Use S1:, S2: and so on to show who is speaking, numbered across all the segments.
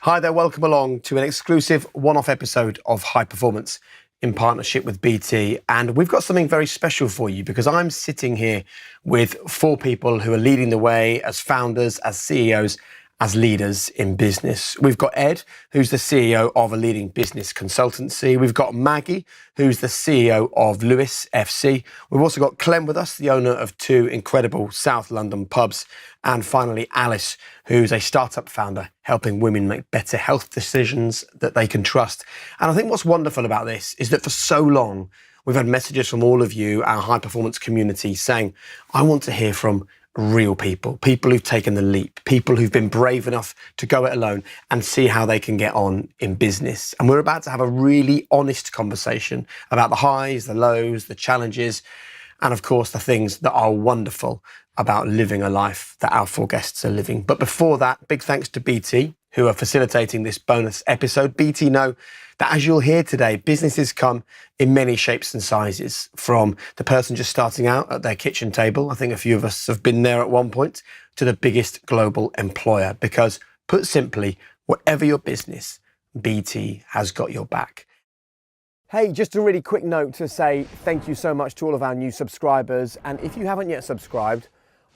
S1: Hi there, welcome along to an exclusive one-off episode of High Performance in partnership with BT. And we've got something very special for you because I'm sitting here with four people who are leading the way as founders, as CEOs, as leaders in business. We've got Ed, who's the CEO of a leading business consultancy. We've got Maggie, who's the CEO of Lewis FC. We've also got Clem with us, the owner of two incredible South London pubs. And finally, Alice, who's a startup founder helping women make better health decisions that they can trust. And I think what's wonderful about this is that for so long, we've had messages from all of you, our high performance community, saying, I want to hear from real people who've taken the leap, people who've been brave enough to go it alone and see how they can get on in business. And we're about to have a really honest conversation about the highs, the lows, the challenges, and of course, the things that are wonderful about living a life that our four guests are living. But before that, big thanks to BT, who are facilitating this bonus episode. BT know that as you'll hear today, businesses come in many shapes and sizes, from the person just starting out at their kitchen table, I think a few of us have been there at one point, to the biggest global employer. Because put simply, whatever your business, BT has got your back. Hey, just a really quick note to say thank you so much to all of our new subscribers. And if you haven't yet subscribed,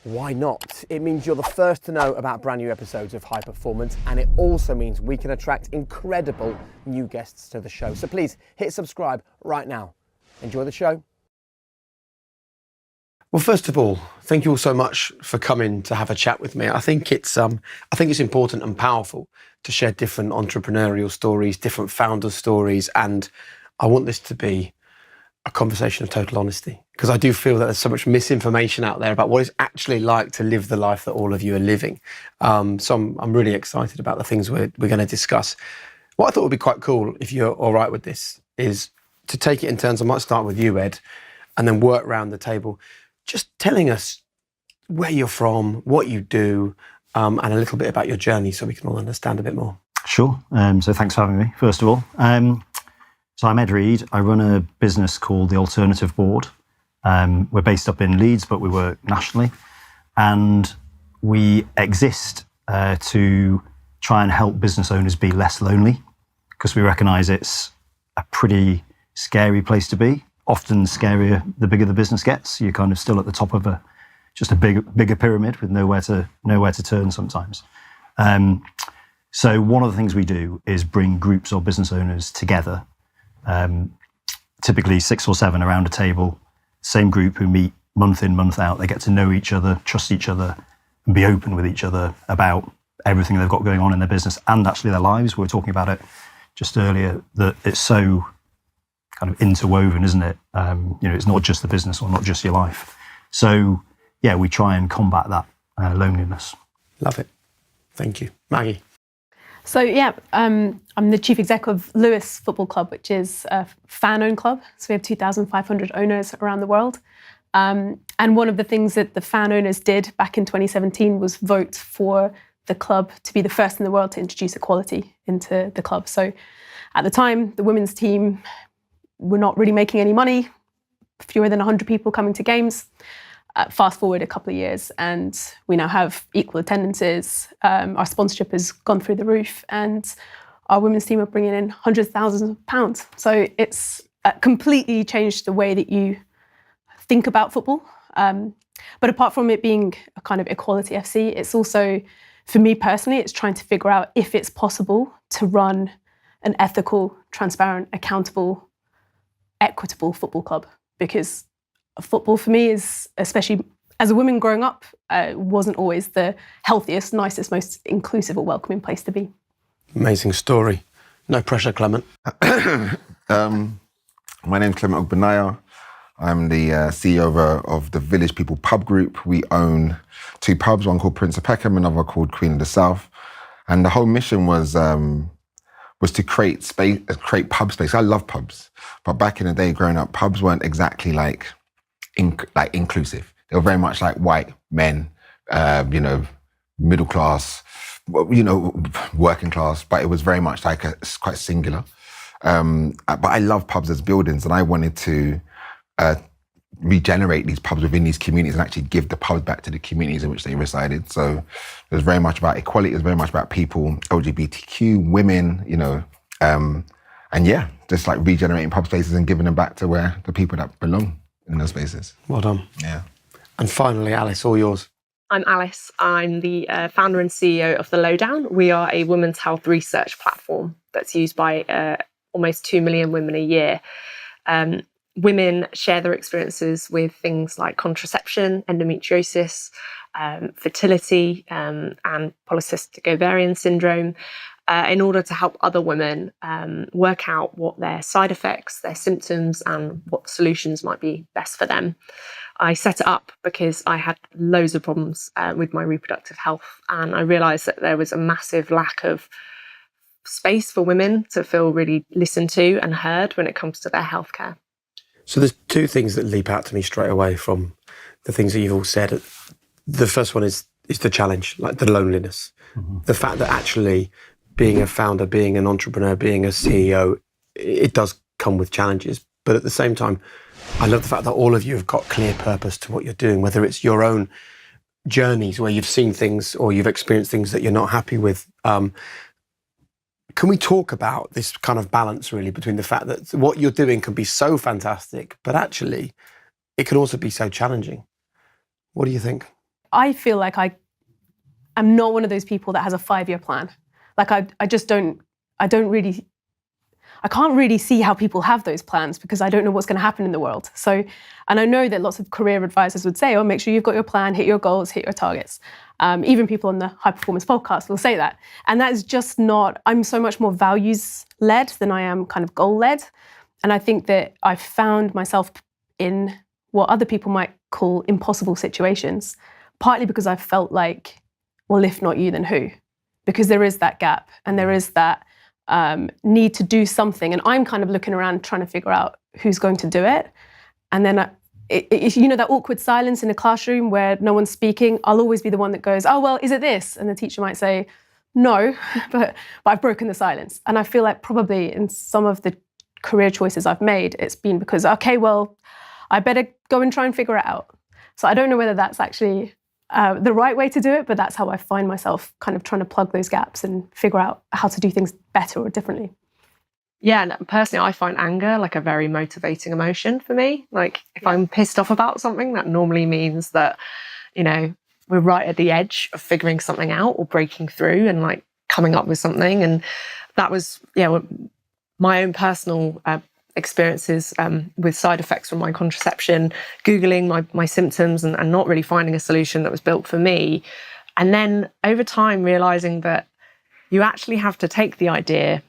S1: why not? It means you're the first to know about brand new episodes of High Performance, and it also means we can attract incredible new guests to the show. So please hit subscribe right now. Enjoy the show. Well, first of all, thank you all so much for coming to have a chat with me. I think it's important and powerful to share different entrepreneurial stories, different founder stories, and I want this to be a conversation of total honesty, because I do feel that there's so much misinformation out there about what it's actually like to live the life that all of you are living. So I'm really excited about the things we're going to discuss. What I thought would be quite cool, if you're all right with this, is to take it in turns. I might start with you, Ed, and then work around the table, just telling us where you're from, what you do, and a little bit about your journey so we can all understand a bit more.
S2: Sure. So thanks for having me, first of all. So I'm Ed Reed. I run a business called The Alternative Board. We're based up in Leeds, but we work nationally. And we exist to try and help business owners be less lonely, because we recognise it's a pretty scary place to be. Often scarier the bigger the business gets. You're kind of still at the top of a bigger pyramid with nowhere to turn sometimes. So one of the things we do is bring groups or business owners together. Typically 6 or 7 around a table, same group who meet month in, month out. They get to know each other, trust each other, and be open with each other about everything they've got going on in their business and actually their lives. We were talking about it just earlier, that it's so kind of interwoven, isn't it? It's not just the business or not just your life. So yeah, we try and combat that loneliness.
S1: Love it. Thank you. Maggie.
S3: So yeah, I'm the chief exec of Lewis Football Club, which is a fan-owned club. So we have 2,500 owners around the world. And one of the things that the fan owners did back in 2017 was vote for the club to be the first in the world to introduce equality into the club. So at the time, the women's team were not really making any money, fewer than 100 people coming to games. Fast forward a couple of years and we now have equal attendances. Our sponsorship has gone through the roof and our women's team are bringing in hundreds of thousands of pounds. So it's completely changed the way that you think about football. But apart from it being a kind of equality FC, it's also, for me personally, it's trying to figure out if it's possible to run an ethical, transparent, accountable, equitable football club. Because football for me is, especially as a woman growing up, wasn't always the healthiest, nicest, most inclusive or welcoming place to be.
S1: Amazing story. No pressure, Clement.
S4: My name's Clement Ogbenaya. I'm the CEO of the Village People Pub Group. We own 2 pubs, one called Prince of Peckham, another called Queen of the South. And the whole mission was to create space, create pub space. I love pubs, but back in the day, growing up, pubs weren't exactly like inclusive. They were very much like white men, middle class, working class, but it was very much like quite singular. But I love pubs as buildings, and I wanted to regenerate these pubs within these communities and actually give the pubs back to the communities in which they resided. So it was very much about equality. It was very much about people, LGBTQ, women, and yeah, just like regenerating pub spaces and giving them back to where the people that belong in those spaces.
S1: Well done.
S4: Yeah.
S1: And finally, Alice, all yours.
S5: I'm Alice. I'm the founder and CEO of The Lowdown. We are a women's health research platform that's used by almost 2 million women a year. Women share their experiences with things like contraception, endometriosis, fertility, and polycystic ovarian syndrome, in order to help other women work out what their side effects, their symptoms, and what solutions might be best for them. I set it up because I had loads of problems with my reproductive health, and I realised that there was a massive lack of space for women to feel really listened to and heard when it comes to their healthcare.
S1: So there's two things that leap out to me straight away from the things that you've all said. The first one is the challenge, like the loneliness. Mm-hmm. The fact that actually being a founder, being an entrepreneur, being a CEO, it does come with challenges. But at the same time, I love the fact that all of you have got clear purpose to what you're doing, whether it's your own journeys where you've seen things or you've experienced things that you're not happy with. Can we talk about this kind of balance really between the fact that what you're doing can be so fantastic, but actually it can also be so challenging? What do you think?
S3: I feel like I'm not one of those people that has a 5-year plan. Like I can't really see how people have those plans because I don't know what's going to happen in the world. So, and I know that lots of career advisors would say, oh, make sure you've got your plan, hit your goals, hit your targets. Even people on the High Performance podcast will say that. And that is just not, I'm so much more values-led than I am kind of goal-led. And I think that I found myself in what other people might call impossible situations, partly because I felt like, well, if not you, then who? Because there is that gap and there is that need to do something. And I'm kind of looking around trying to figure out who's going to do it. And then, that awkward silence in a classroom where no one's speaking, I'll always be the one that goes, oh, well, is it this? And the teacher might say, no, but I've broken the silence. And I feel like probably in some of the career choices I've made, it's been because, okay, well, I better go and try and figure it out. So I don't know whether that's actually the right way to do it, but that's how I find myself kind of trying to plug those gaps and figure out how to do things better or differently.
S5: Yeah, and personally, I find anger like a very motivating emotion for me. Like if I'm pissed off about something, that normally means that, we're right at the edge of figuring something out or breaking through and like coming up with something. And that was, my own personal experiences with side effects from my contraception, Googling my symptoms and not really finding a solution that was built for me. And then over time, realizing that you actually have to take the idea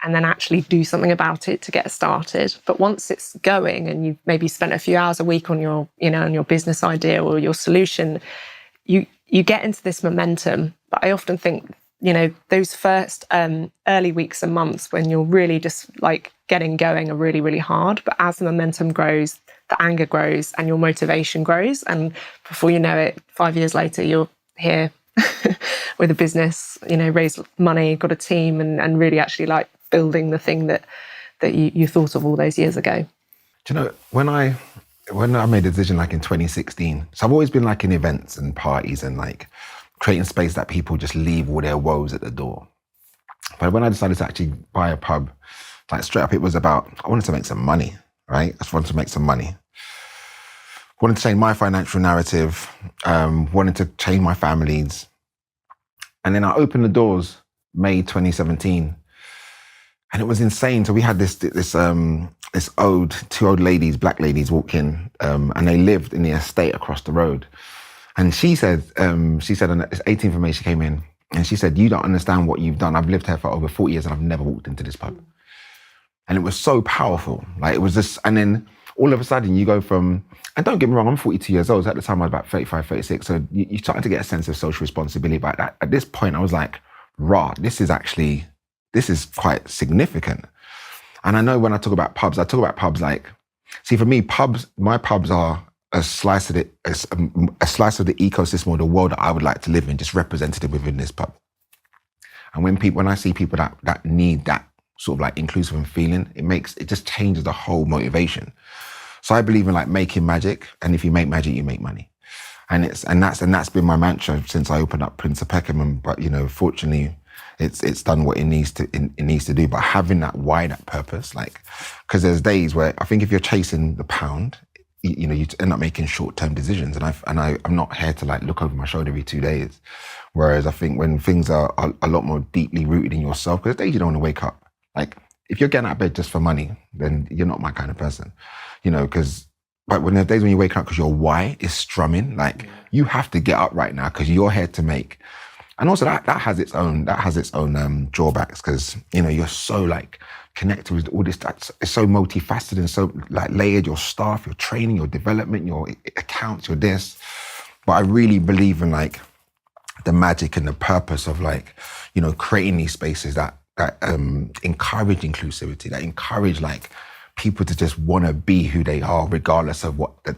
S5: and then actually do something about it to get started. But once it's going and you've maybe spent a few hours a week on your, on your business idea or your solution, you get into this momentum. But I often think, those first early weeks and months when you're really just like getting going are really, really hard. But as the momentum grows, the anger grows and your motivation grows. And before you know it, 5 years later, you're here with a business, raised money, got a team and really actually like building the thing that you thought of all those years ago.
S4: Do you know, when I made a decision like in 2016, so I've always been like in events and parties and like creating space that people just leave all their woes at the door. But when I decided to actually buy a pub, like straight up, it was about, I wanted to make some money, right? I just wanted to make some money. Wanted to change my financial narrative, wanted to change my family's. And then I opened the doors May 2017. And it was insane. So we had two old ladies, black ladies walk in, and they lived in the estate across the road. And she said on the 18th of May, she came in and she said, you don't understand what you've done. I've lived here for over 40 years and I've never walked into this pub. And it was so powerful. Like it was just, and then all of a sudden you go from, and don't get me wrong, I'm 42 years old. So at the time I was about 35, 36. So you're starting to get a sense of social responsibility. But at this point I was like, rah, this is quite significant. And I know when I talk about pubs like, see, for me, my pubs are a slice of the ecosystem or the world that I would like to live in, just represented within this pub. And when I see people that need that sort of like inclusive and feeling, it just changes the whole motivation. So I believe in like making magic, and if you make magic, you make money. And that's been my mantra since I opened up Prince of Peckham. But fortunately, it's done what it needs to do. But having that why, that purpose, like, because there's days where I think if you're chasing the pound, you end up making short-term decisions. And I'm not here to like look over my shoulder every 2 days. Whereas I think when things are a lot more deeply rooted in yourself, because there's days you don't want to wake up. Like if you're getting out of bed just for money, then you're not my kind of person, But when there's days when you wake up because your why is strumming, like you have to get up right now because you're here to make. And also that has its own drawbacks because you're so like connected with all this. It's so multifaceted and so like layered. Your staff, your training, your development, your accounts, your this. But I really believe in like the magic and the purpose of like creating these spaces that encourage inclusivity, that encourage like people to just want to be who they are, regardless of what the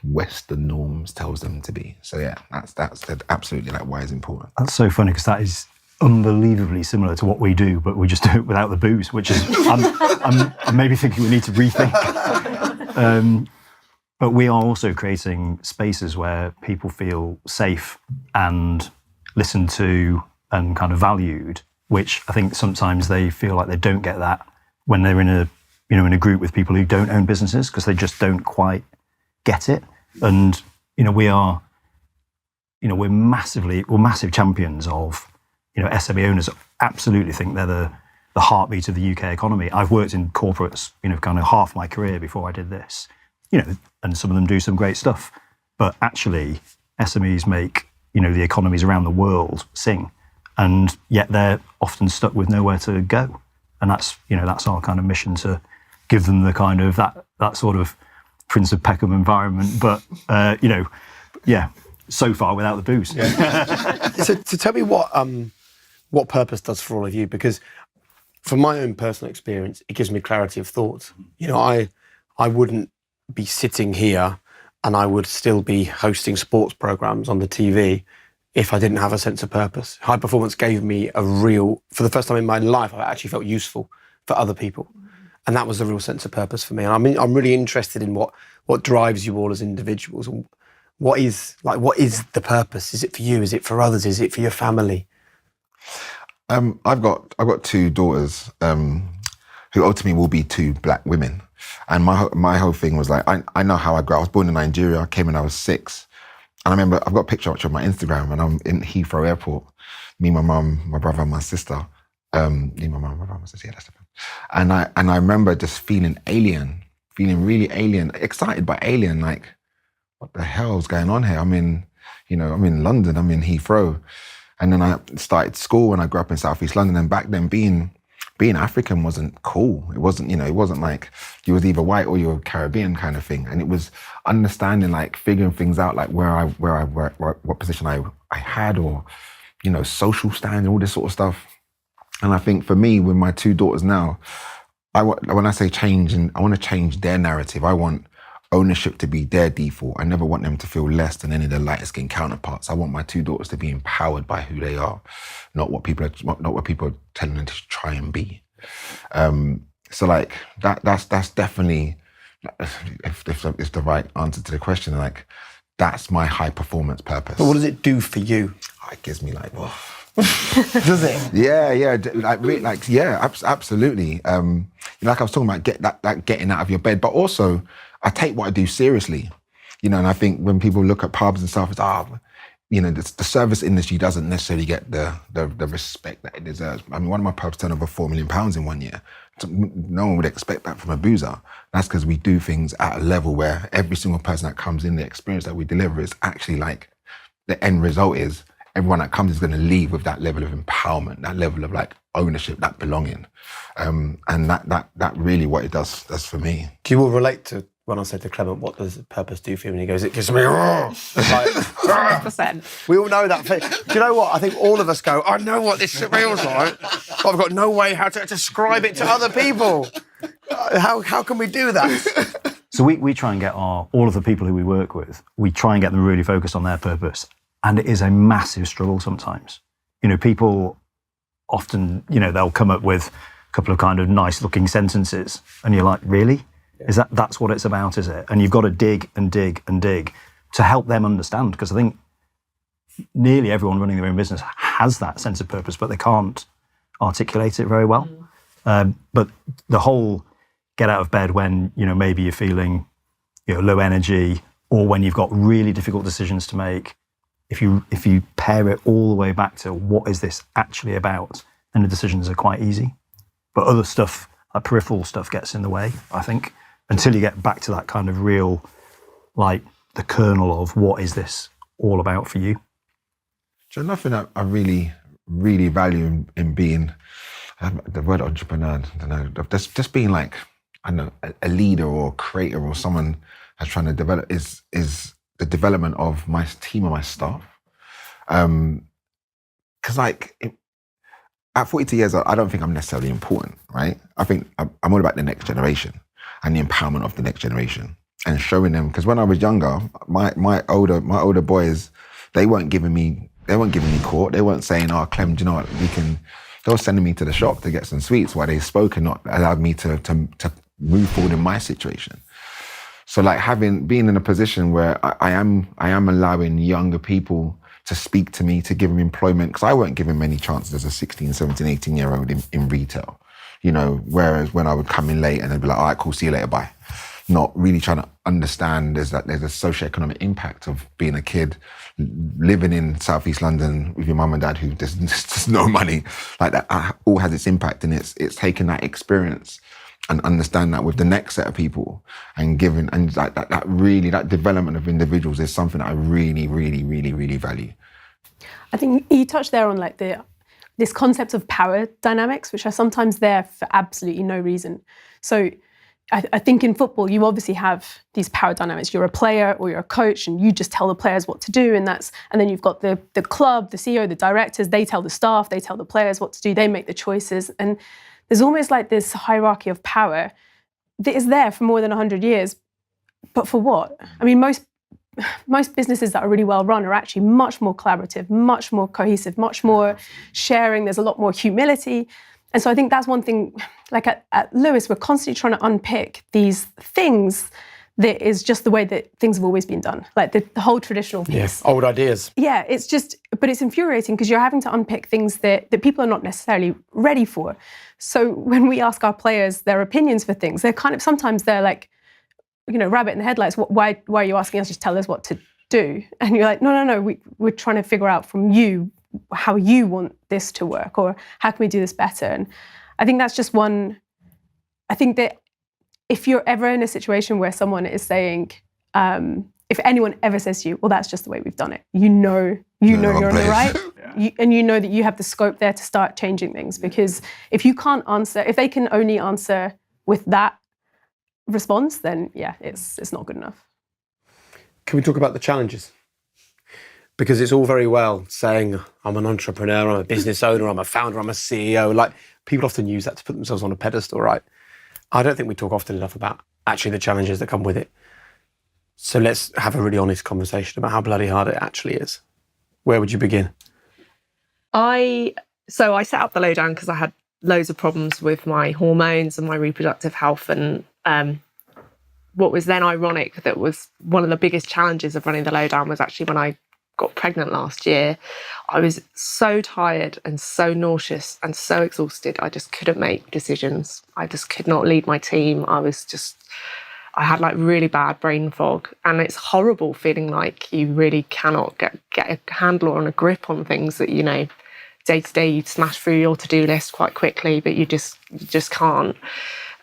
S4: Western norms tells them to be. So yeah, that's absolutely like why it's important.
S2: That's so funny because that is unbelievably similar to what we do, but we just do it without the booze, which is I'm maybe thinking we need to rethink. But we are also creating spaces where people feel safe and listened to and kind of valued, which I think sometimes they feel like they don't get that when they're in a group with people who don't own businesses because they just don't quite get it. And we're massive champions of SME owners. Absolutely think they're the heartbeat of the UK economy. I've worked in corporates kind of half my career before I did this, and some of them do some great stuff, but actually SMEs make the economies around the world sing, and yet they're often stuck with nowhere to go. And that's our kind of mission, to give them the kind of that sort of Prince of Peckham environment, but so far without the booze.
S1: Yeah. So tell me what purpose does for all of you, because from my own personal experience, it gives me clarity of thought. I wouldn't be sitting here and I would still be hosting sports programs on the TV if I didn't have a sense of purpose. High performance gave me for the first time in my life, I actually felt useful for other people. And that was a real sense of purpose for me. And I'm really interested in what drives you all as individuals. What is the purpose? Is it for you? Is it for others? Is it for your family?
S4: I've got 2 daughters who ultimately will be 2 black women. And my whole thing was like, I know how I grew up. I was born in Nigeria. I came when I was 6. And I remember I've got a picture on my Instagram and I'm in Heathrow Airport. Me, my mum, my brother, and my sister. Me, my mum, my brother, my sister. Yeah, that's the thing. And I remember just feeling really alien, excited by alien. Like, what the hell's going on here? I'm in London. I'm in Heathrow. And then I started school and I grew up in Southeast London. And back then, being African wasn't cool. It wasn't, it wasn't like you was either white or you were Caribbean kind of thing. And it was understanding, like figuring things out, like what position I had, or, social standing, all this sort of stuff. And I think for me, with my 2 daughters now, when I say change, and I want to change their narrative, I want ownership to be their default. I never want them to feel less than any of their lighter skinned counterparts. I want my 2 daughters to be empowered by who they are, not what people are telling them to try and be. So like that's definitely, if the right answer to the question, like that's my high performance purpose.
S1: But what does it do for you?
S4: It gives me like, whoa.
S1: Does it?
S4: Yeah, absolutely. Like I was talking about, getting out of your bed, but also I take what I do seriously, and I think when people look at pubs and stuff, it's the service industry doesn't necessarily get the respect that it deserves. I mean, one of my pubs turned over £4 million in 1 year. No one would expect that from a boozer. That's because we do things at a level where every single person that comes in, the experience that we deliver is actually like, the end result is everyone that comes is going to leave with that level of empowerment, that level of like ownership, that belonging. And that really what it does for me.
S1: Do you all relate to when I said to Clement, what does purpose do for you? And he goes, it gives me like,
S5: 100%.
S1: We all know that. Do you know what? I think all of us go, I know what this feels like, but I've got no way how to describe it to other people. How can we do that?
S2: So we try and get all of the people who we work with, we try and get them really focused on their purpose. And it is a massive struggle sometimes. People often, they'll come up with a couple of kind of nice looking sentences and you're like, really? Is that's what it's about, is it? And you've got to dig and dig and dig to help them understand, because I think nearly everyone running their own business has that sense of purpose, but they can't articulate it very well. But the whole get out of bed when, maybe you're feeling, low energy, or when you've got really difficult decisions to make, if you pair it all the way back to what is this actually about, then the decisions are quite easy. But other stuff, like peripheral stuff, gets in the way, I think, until you get back to that kind of real, like the kernel of what is this all about for you.
S4: So nothing that I really, really value in being, the word entrepreneur, I don't know, just being like, I don't know, a leader or a creator or someone that's trying to develop is the development of my team and my staff. Because at 42 years, I don't think I'm necessarily important, right? I think I'm all about the next generation and the empowerment of the next generation and showing them. Because when I was younger, my older boys, they weren't giving me court. They weren't saying, "Oh, Clem, do you know what? They were sending me to the shop to get some sweets while they spoke and not allowed me to move forward in my situation. So like being in a position where I am allowing younger people to speak to me, to give them employment, because I weren't given many chances as a 16, 17, 18-year-old in retail, whereas when I would come in late and they'd be like, all right, cool, see you later, bye. Not really trying to understand there's a socioeconomic impact of being a kid living in Southeast London with your mum and dad who there's no money. Like that all has its impact, and it's taking that experience and understand that with the next set of people and giving, and that development of individuals is something that I really, really, really, really value.
S3: I think you touched there on like this concept of power dynamics, which are sometimes there for absolutely no reason. So I think in football, you obviously have these power dynamics. You're a player or you're a coach and you just tell the players what to do. And then you've got the club, the CEO, the directors, they tell the staff, they tell the players what to do, they make the choices. And there's almost like this hierarchy of power that is there for more than 100 years. But for what? I mean, most businesses that are really well run are actually much more collaborative, much more cohesive, much more sharing. There's a lot more humility. And so I think that's one thing, like at Lewis, we're constantly trying to unpick these things that is just the way that things have always been done. Like the whole traditional piece.
S1: Yeah, old ideas.
S3: Yeah, but it's infuriating because you're having to unpick things that people are not necessarily ready for. So when we ask our players their opinions for things, sometimes they're like, rabbit in the headlights. Why are you asking us? Just tell us what to do. And you're like, no, we're trying to figure out from you how you want this to work, or how can we do this better? And I think that's just one. I think that if you're ever in a situation where someone is saying, if anyone ever says to you, well, that's just the way we've done it, you know you're on the right. And you know that you have the scope there to start changing things, because if you can't answer, if they can only answer with that response, then yeah, it's not good enough.
S1: Can we talk about the challenges? Because it's all very well saying, I'm an entrepreneur, I'm a business owner, I'm a founder, I'm a CEO. Like, people often use that to put themselves on a pedestal, right? I don't think we talk often enough about actually the challenges that come with it. So let's have a really honest conversation about how bloody hard it actually is. Where would you begin?
S5: I set up the Lowdown because I had loads of problems with my hormones and my reproductive health. And what was then ironic, that was one of the biggest challenges of running the Lowdown, was actually when I got pregnant last year. I was so tired and so nauseous and so exhausted. I just couldn't make decisions. I just could not lead my team. I had like really bad brain fog, and it's horrible feeling like you really cannot get a handle or on a grip on things that, day to day you'd smash through your to-do list quite quickly, but you just can't.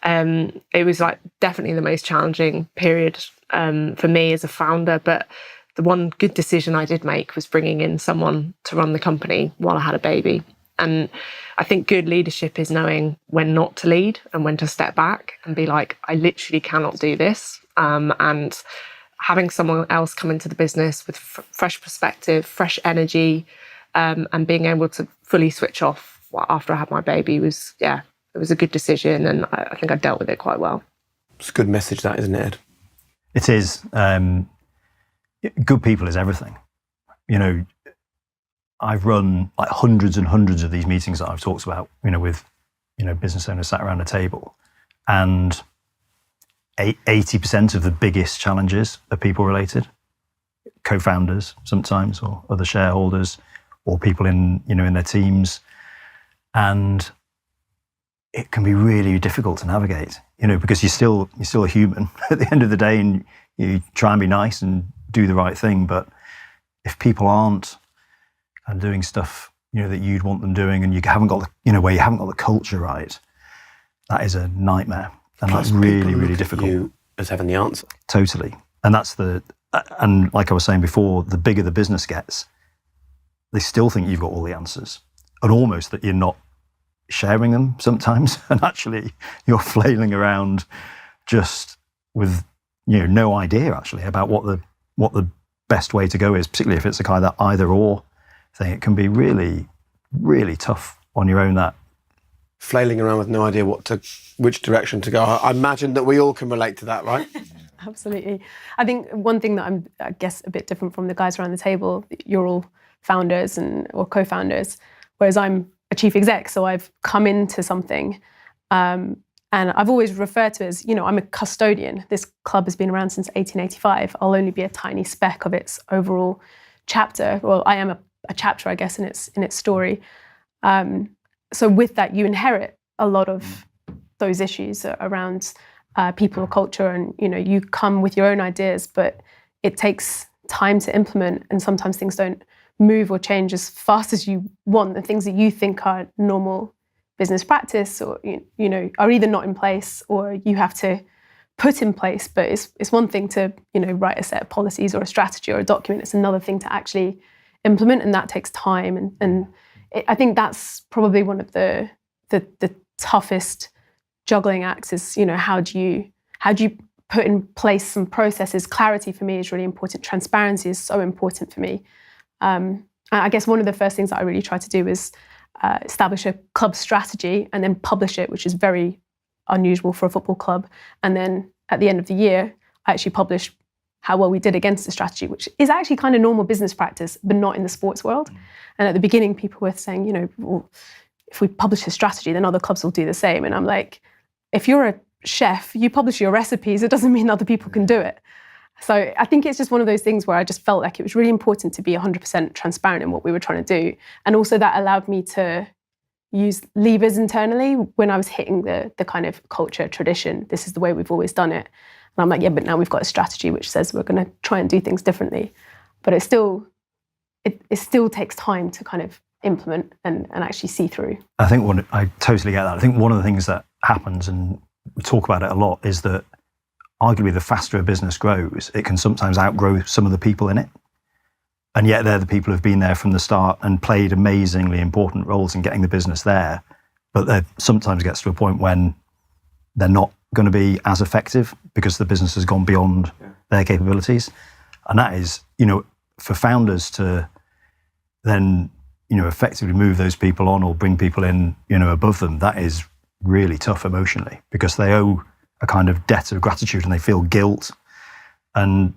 S5: It was like definitely the most challenging period for me as a founder, but the one good decision I did make was bringing in someone to run the company while I had a baby. And I think good leadership is knowing when not to lead and when to step back and be like, I literally cannot do this. And having someone else come into the business with fresh perspective, fresh energy, and being able to fully switch off after I had my baby it was a good decision. And I think I dealt with it quite well.
S1: It's a good message, that, isn't it, Ed?
S2: It is. Good people is everything. I've run like hundreds and hundreds of these meetings that I've talked about, with, business owners sat around a table. And 80% of the biggest challenges are people related, co-founders sometimes, or other shareholders, or people in their teams. And it can be really difficult to navigate, because you're still a human at the end of the day, and you try and be nice and do the right thing. But if people aren't kind of doing stuff, that you'd want them doing, and you haven't got where you haven't got the culture right, that is a nightmare. And
S1: Plus
S2: that's really,
S1: people
S2: really
S1: look at
S2: difficult.
S1: you as having the answer.
S2: Totally. And and like I was saying before, the bigger the business gets, they still think you've got all the answers, and almost that you're not sharing them sometimes, and actually you're flailing around just with no idea actually about what the best way to go is, particularly if it's a kind of either or thing. It can be really, really tough on your own, that
S1: Flailing around with no idea which direction to go. I imagine that we all can relate to that, right?
S3: Absolutely. I think one thing that I guess, a bit different from the guys around the table, you're all founders or co-founders, whereas I'm a chief exec, so I've come into something, and I've always referred to it as, I'm a custodian. This club has been around since 1885. I'll only be a tiny speck of its overall chapter. Well, I am a chapter, I guess, in its story. So with that, you inherit a lot of those issues around people or culture, and you come with your own ideas, but it takes time to implement, and sometimes things don't move or change as fast as you want. The things that you think are normal business practice, or are either not in place or you have to put in place. But it's one thing to write a set of policies or a strategy or a document. It's another thing to actually implement, and that takes time. And I think that's probably one of the toughest juggling acts is, how do you put in place some processes? Clarity for me is really important. Transparency is so important for me. I guess one of the first things that I really try to do is establish a club strategy and then publish it, which is very unusual for a football club. And then at the end of the year, I actually publish how well we did against the strategy, which is actually kind of normal business practice, but not in the sports world. And at the beginning, people were saying, well, if we publish a strategy, then other clubs will do the same. And I'm like, if you're a chef, you publish your recipes, it doesn't mean other people can do it. So I think it's just one of those things where I just felt like it was really important to be 100% transparent in what we were trying to do. And also that allowed me to use levers internally when I was hitting the kind of culture tradition. This is the way we've always done it. And I'm like, yeah, but now we've got a strategy which says we're going to try and do things differently. But it still takes time to kind of implement and actually see through.
S2: I think I totally get that. I think one of the things that happens, and we talk about it a lot, is that arguably the faster a business grows, it can sometimes outgrow some of the people in it. And yet they're the people who've been there from the start and played amazingly important roles in getting the business there. But there sometimes gets to a point when they're not going to be as effective because the business has gone beyond their capabilities. And that is, for founders to then, effectively move those people on or bring people in, above them, that is really tough emotionally, because they owe a kind of debt of gratitude and they feel guilt. And,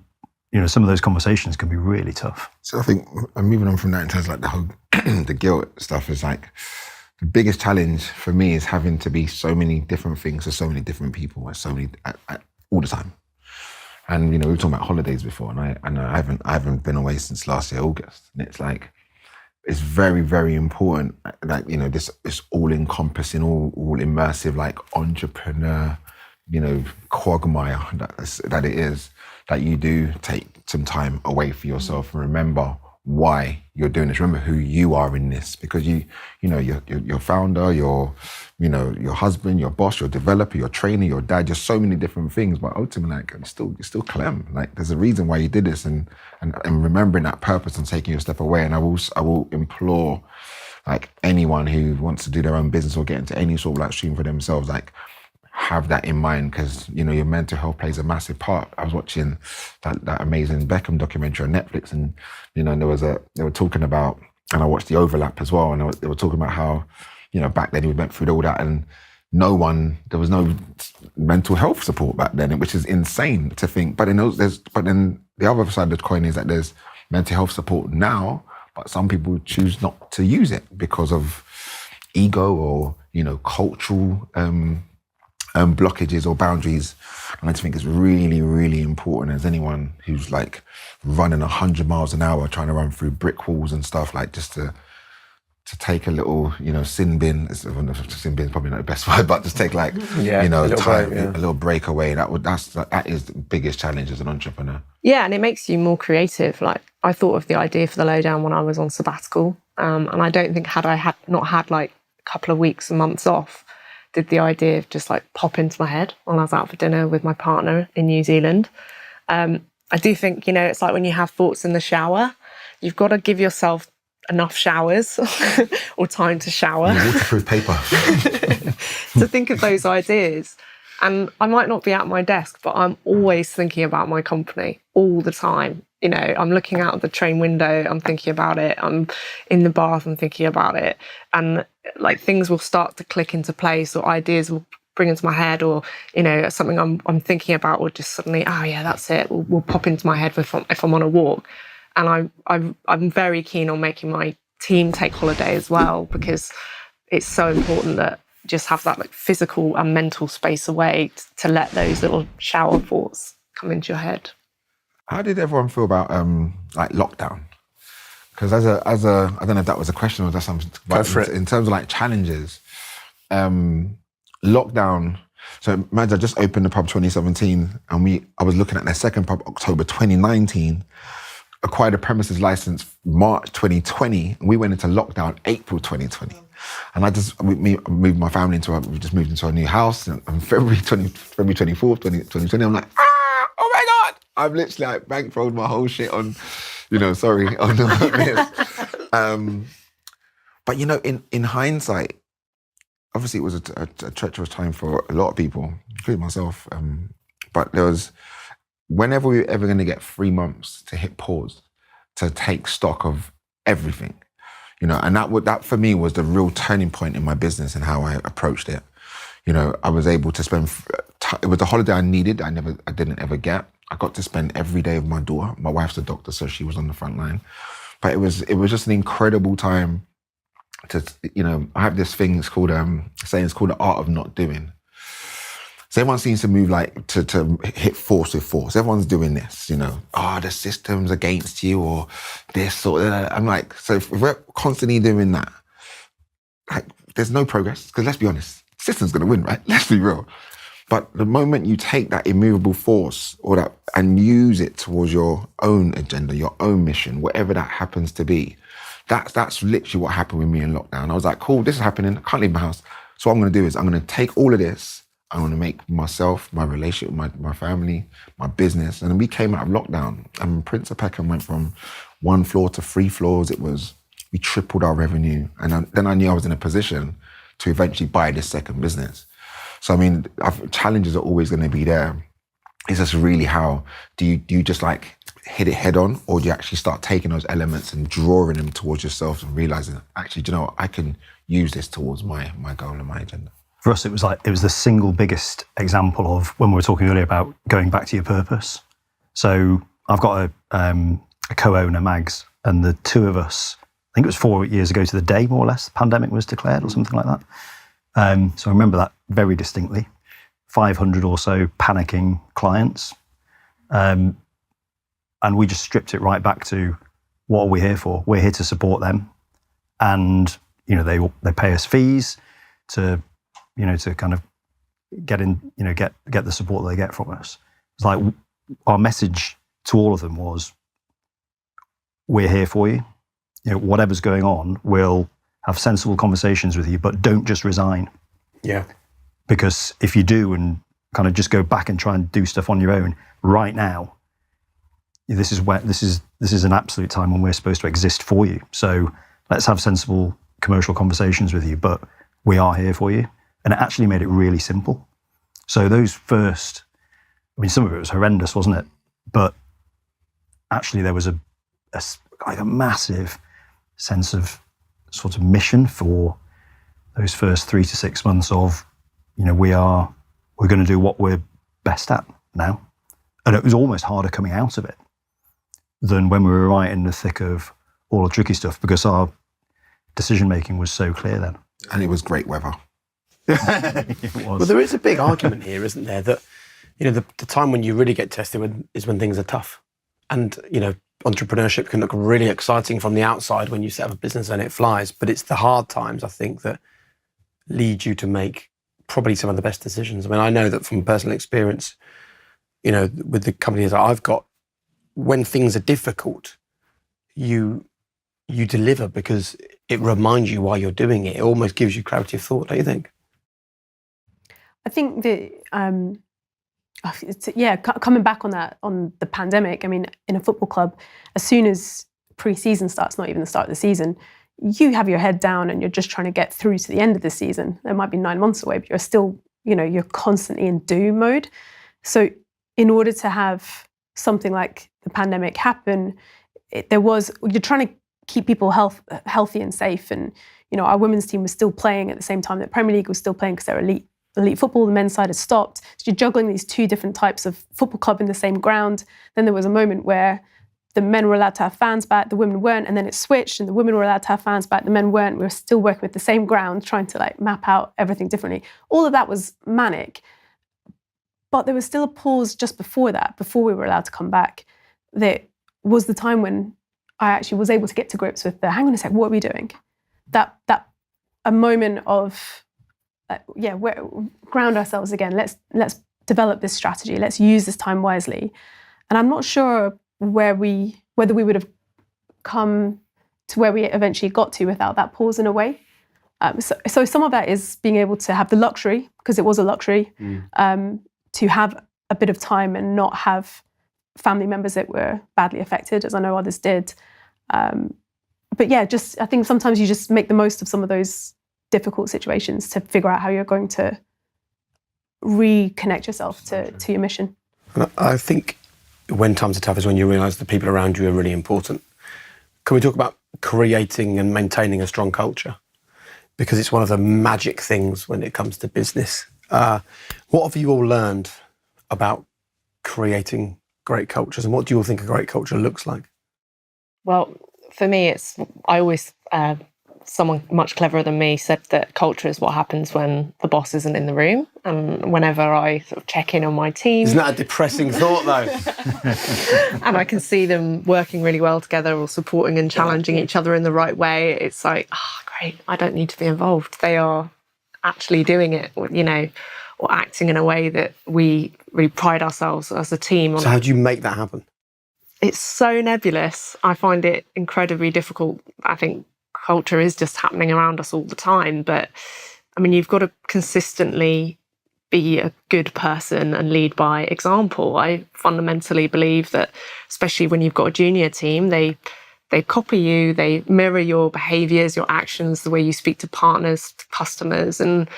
S2: some of those conversations can be really tough.
S4: So I think I'm moving on from that in terms of like the whole, the guilt stuff is like, the biggest challenge for me is having to be so many different things to so many different people all the time. And, we were talking about holidays before, and I haven't been away since last year, August. And it's like, it's very, very important, like, this all-encompassing, all immersive, like entrepreneur, quagmire that it is, that you do take some time away for yourself and remember why you're doing this. Remember who you are in this, because your founder, your husband, your boss, your developer, your trainer, your dad, just so many different things. But ultimately, like, you're still Clem. Like, there's a reason why you did this, and remembering that purpose and taking your step away. And I will implore, like, anyone who wants to do their own business or get into any sort of like stream for themselves, like, have that in mind, because your mental health plays a massive part. I was watching that amazing Beckham documentary on Netflix, and they were talking about, and I watched The Overlap as well, and they were talking about how back then he went through all that, and there was no mental health support back then, which is insane to think. But then the other side of the coin is that there's mental health support now, but some people choose not to use it because of ego or cultural blockages or boundaries. And I just think it's really, really important as anyone who's like running 100 miles an hour, trying to run through brick walls and stuff, like just to take a little, sin bin. Sin bin is probably not the best word, but just take like, a little break away. That is the biggest challenge as an entrepreneur.
S5: Yeah, and it makes you more creative. Like I thought of the idea for the lowdown when I was on sabbatical, and I don't think had I not had like a couple of weeks and months off, did the idea just like pop into my head when I was out for dinner with my partner in New Zealand. I do think, it's like when you have thoughts in the shower, you've got to give yourself enough showers or time to shower.
S4: Waterproof paper.
S5: To think of those ideas. And I might not be at my desk, but I'm always thinking about my company all the time. I'm looking out the train window, I'm thinking about it. I'm in the bath, I'm thinking about it. And like things will start to click into place, or ideas will bring into my head, or, something I'm thinking about will just suddenly, oh yeah, that's it, will pop into my head if I'm on a walk. And I'm very keen on making my team take holiday as well, because it's so important that you just have that like physical and mental space away to let those little shower thoughts come into your head.
S4: How did everyone feel about like lockdown? Because as a I don't know if that was a question or that's something.
S1: Go for it.
S4: In terms of like challenges, lockdown. So imagine I just opened the pub 2017, and I was looking at their second pub October 2019. Acquired a premises license March 2020, and we went into lockdown April 2020. And we moved my family we just moved into a new house on February 24th, 2020. I'm like, oh my God! I've literally like bankrolled my whole shit on, on this. But in hindsight, obviously it was a treacherous time for a lot of people, including myself. But there was, whenever we were ever going to get 3 months to hit pause, to take stock of everything, and that for me was the real turning point in my business and how I approached it. I was able to spend, it was the holiday I needed, I didn't ever get. I got to spend every day with my daughter. My wife's a doctor, so she was on the front line. But it was just an incredible time to, I have this thing, it's called the art of not doing. So everyone seems to move like to hit force with force. Everyone's doing this, the system's against you or this or that. I'm like, so if we're constantly doing that, like there's no progress, because let's be honest, the system's gonna win, right? Let's be real. But the moment you take that immovable force and use it towards your own agenda, your own mission, whatever that happens to be, that's literally what happened with me in lockdown. I was like, cool, this is happening, I can't leave my house. So what I'm gonna do is I'm gonna take all of this, I'm gonna make myself, my relationship with my family, my business. And then we came out of lockdown, and Prince of Peckham went from 1 floor to 3 floors. We tripled our revenue. And then I knew I was in a position to eventually buy this second business. So, I mean, challenges are always going to be there. It's just really how do you just like hit it head on, or do you actually start taking those elements and drawing them towards yourself and realizing, actually, do you know what? I can use this towards my goal and my agenda.
S2: For us, it was the single biggest example of when we were talking earlier about going back to your purpose. So I've got a co-owner, Mags, and the two of us, I think it was 4 years ago to the day, more or less, the pandemic was declared or something like that. So I remember that very distinctly. 500 or so panicking clients. And we just stripped it right back to, what are we here for? We're here to support them. And, they pay us fees to kind of get the support they get from us. It's like our message to all of them was, we're here for you. Whatever's going on, we'll have sensible conversations with you, but don't just resign.
S1: Yeah.
S2: Because if you do and kind of just go back and try and do stuff on your own right now, this is an absolute time when we're supposed to exist for you. So let's have sensible commercial conversations with you, but we are here for you. And it actually made it really simple. So those first, some of it was horrendous, wasn't it? But actually there was a massive sense of sort of mission for those first 3 to 6 months of, we're going to do what we're best at now. And it was almost harder coming out of it than when we were right in the thick of all the tricky stuff, because our decision making was so clear then.
S4: And it was great weather.
S2: It was.
S1: Well, there is a big argument here, isn't there, that the time when you really get tested is when things are tough, and entrepreneurship can look really exciting from the outside when you set up a business and it flies, but it's the hard times, I think, that lead you to make probably some of the best decisions. I mean, I know that from personal experience, with the companies that I've got, when things are difficult, you deliver because it reminds you why you're doing it. It almost gives you clarity of thought, don't you think?
S3: I think that, coming back on that, on the pandemic, I mean, in a football club, as soon as pre-season starts, not even the start of the season, you have your head down and you're just trying to get through to the end of the season. It might be 9 months away, but you're still, you're constantly in do mode. So in order to have something like the pandemic happen, you're trying to keep people healthy and safe. And, our women's team was still playing at the same time that Premier League was still playing because they're elite football. The men's side had stopped. So you're juggling these two different types of football club in the same ground. Then there was a moment where the men were allowed to have fans back, the women weren't, and then it switched and the women were allowed to have fans back, the men weren't. We were still working with the same ground, trying to map out everything differently. All of that was manic. But there was still a pause just before that, before we were allowed to come back. That was the time when I actually was able to get to grips with hang on a sec, what are we doing? That a moment of, ground ourselves again. Let's develop this strategy. Let's use this time wisely. And I'm not sure whether we would have come to where we eventually got to without that pause in a way. So some of that is being able to have the luxury, because it was a luxury, to have a bit of time and not have family members that were badly affected, as I know others did. But yeah, I think sometimes you just make the most of some of those difficult situations to figure out how you're going to reconnect yourself to your mission.
S1: And I think when times are tough is when you realise the people around you are really important. Can we talk about creating and maintaining a strong culture? Because it's one of the magic things when it comes to business. What have you all learned about creating great cultures, and what do you all think a great culture looks like?
S5: Well, for me, I always, someone much cleverer than me said that culture is what happens when the boss isn't in the room. And whenever I sort of check in on my team...
S1: Isn't that a depressing thought, though?
S5: And I can see them working really well together or supporting and challenging each other in the right way. It's like, great, I don't need to be involved. They are actually doing it, or acting in a way that we really pride ourselves as a team on.
S1: So how do you make that happen?
S5: It's so nebulous. I find it incredibly difficult. I think culture is just happening around us all the time. But I mean, you've got to consistently be a good person and lead by example. I fundamentally believe that, especially when you've got a junior team, they copy you, they mirror your behaviours, your actions, the way you speak to partners, to customers. And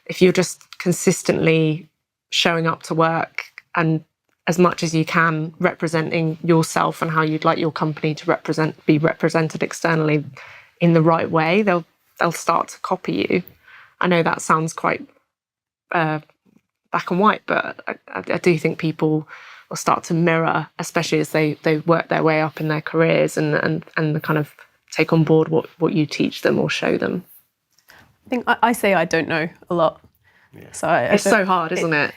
S5: if you're just consistently showing up to work and as much as you can representing yourself and how you'd like your company to be represented externally in the right way, they'll start to copy you. I know that sounds quite black and white, but I do think people will start to mirror, especially as they work their way up in their careers and kind of take on board what you teach them or show them.
S3: I think I say I don't know a lot.
S1: Yeah.
S5: So it's so hard, isn't it?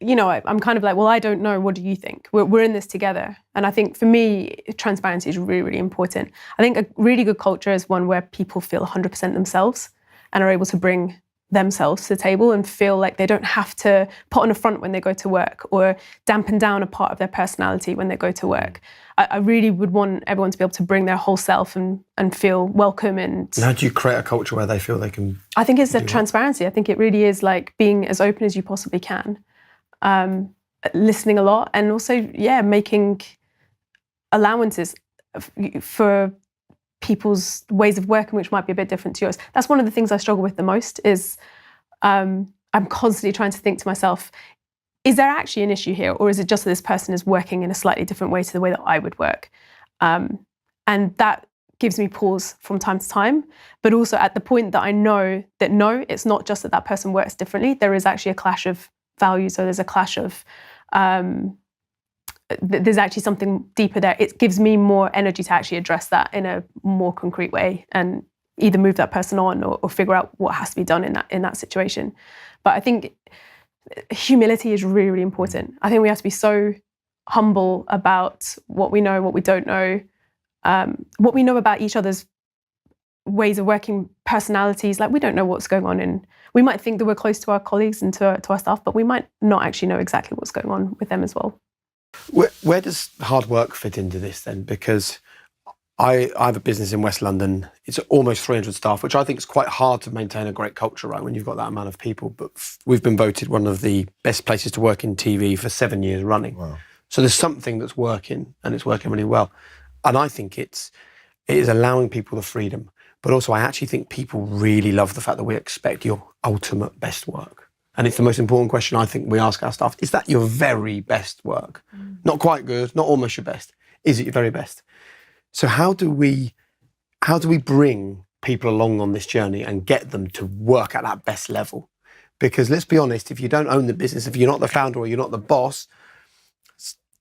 S3: I'm kind of like, well, I don't know. What do you think? We're in this together. And I think for me, transparency is really, really important. I think a really good culture is one where people feel 100% themselves and are able to bring themselves to the table and feel like they don't have to put on a front when they go to work or dampen down a part of their personality when they go to work. I really would want everyone to be able to bring their whole self and feel welcome. And
S1: how do you create a culture where they feel they can...
S3: I think it's the transparency. I think it really is like being as open as you possibly can, listening a lot, and also, making allowances for people's ways of working, which might be a bit different to yours. That's one of the things I struggle with the most is I'm constantly trying to think to myself, is there actually an issue here? Or is it just that this person is working in a slightly different way to the way that I would work? And that gives me pause from time to time. But also at the point that I know that no, it's not just that person works differently. There is actually a clash of values. So there's a clash of, there's actually something deeper there. It gives me more energy to actually address that in a more concrete way. And either move that person on or figure out what has to be done in that situation. But I think humility is really, really important. I think we have to be so humble about what we know, what we don't know, what we know about each other's ways of working, personalities. Like, we don't know what's going on, and we might think that we're close to our colleagues and to our staff, but we might not actually know exactly what's going on with them as well.
S1: Where does hard work fit into this then? Because I have a business in West London. It's almost 300 staff, which I think is quite hard to maintain a great culture, right, when you've got that amount of people. But we've been voted one of the best places to work in TV for 7 years running.
S4: Wow.
S1: So there's something that's working, and it's working really well. And I think it is allowing people the freedom. But also, I actually think people really love the fact that we expect your ultimate best work. And it's the most important question I think we ask our staff. Is that your very best work? Not quite good, not almost your best. Is it your very best? So how do we bring people along on this journey and get them to work at that best level? Because let's be honest, if you don't own the business, if you're not the founder or you're not the boss,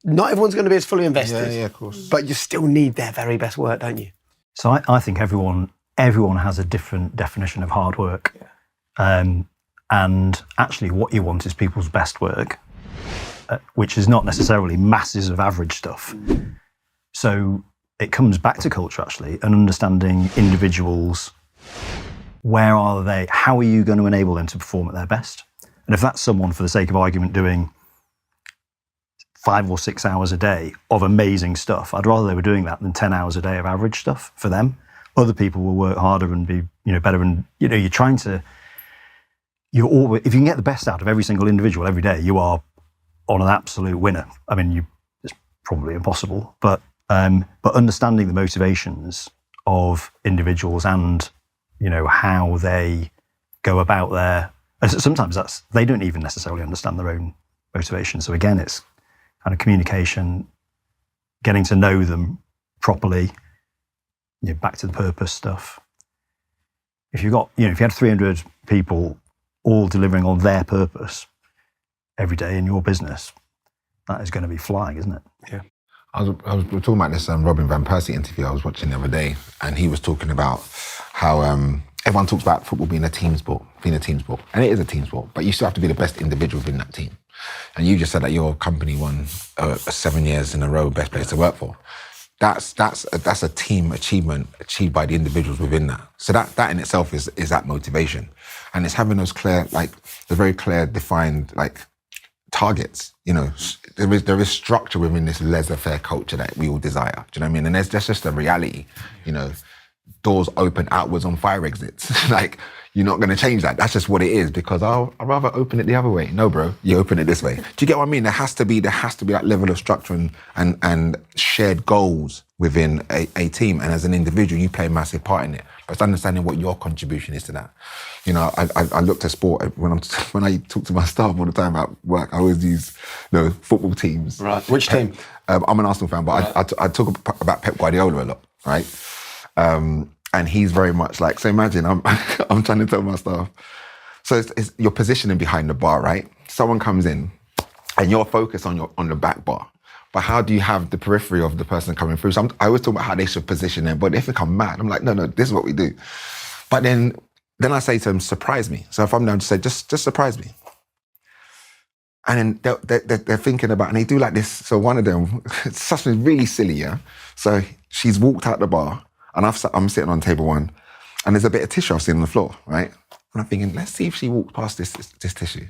S1: not everyone's going to be as fully invested.
S4: Yeah, of course.
S1: But you still need their very best work, don't you?
S2: So I think everyone has a different definition of hard work. And actually what you want is people's best work, which is not necessarily masses of average stuff. So it comes back to culture, actually, and understanding individuals. Where are they? How are you going to enable them to perform at their best? And if that's someone, for the sake of argument, doing 5 or 6 hours a day of amazing stuff, I'd rather they were doing that than 10 hours a day of average stuff for them. Other people will work harder and be, better. And, you're trying to, if you can get the best out of every single individual every day, you are on an absolute winner. I mean, it's probably impossible, but understanding the motivations of individuals and, how they go about sometimes they don't even necessarily understand their own motivation. So again, it's kind of communication, getting to know them properly, back to the purpose stuff. If you had 300 people all delivering on their purpose every day in your business, that is going to be flying, isn't it?
S1: Yeah.
S4: we were talking about this Robin van Persie interview I was watching the other day, and he was talking about how everyone talks about football being a team sport, and it is a team sport, but you still have to be the best individual within that team. And you just said that your company won 7 years in a row best place to work for. That's a team achievement achieved by the individuals within that. So that in itself is that motivation, and it's having those clear, the very clear defined targets. There is structure within this laissez-faire culture that we all desire. Do you know what I mean? And that's just a reality. Doors open outwards on fire exits. You're not going to change that. That's just what it is, because I'd rather open it the other way. No, bro, you open it this way. Do you get what I mean? There has to be that level of structure and shared goals within a team. And as an individual, you play a massive part in it. But it's understanding what your contribution is to that. I looked at sport when I talk to my staff all the time about work. I always use football teams.
S1: Right. Which team?
S4: I'm an Arsenal fan, but right. I talk about Pep Guardiola a lot, right? And he's very much so imagine I'm trying to tell my staff. So it's your positioning behind the bar, right? Someone comes in and you're focused on the back bar. But how do you have the periphery of the person coming through? So I always talk about how they should position them, but they think I'm mad. I'm like, no, this is what we do. But then I say to them, surprise me. So if I'm down to say, just surprise me. And then they're thinking about, and they do this. So one of them, it's something really silly, yeah? So she's walked out the bar, and I'm sitting on table one, and there's a bit of tissue I've seen on the floor, right? And I'm thinking, let's see if she walks past this tissue.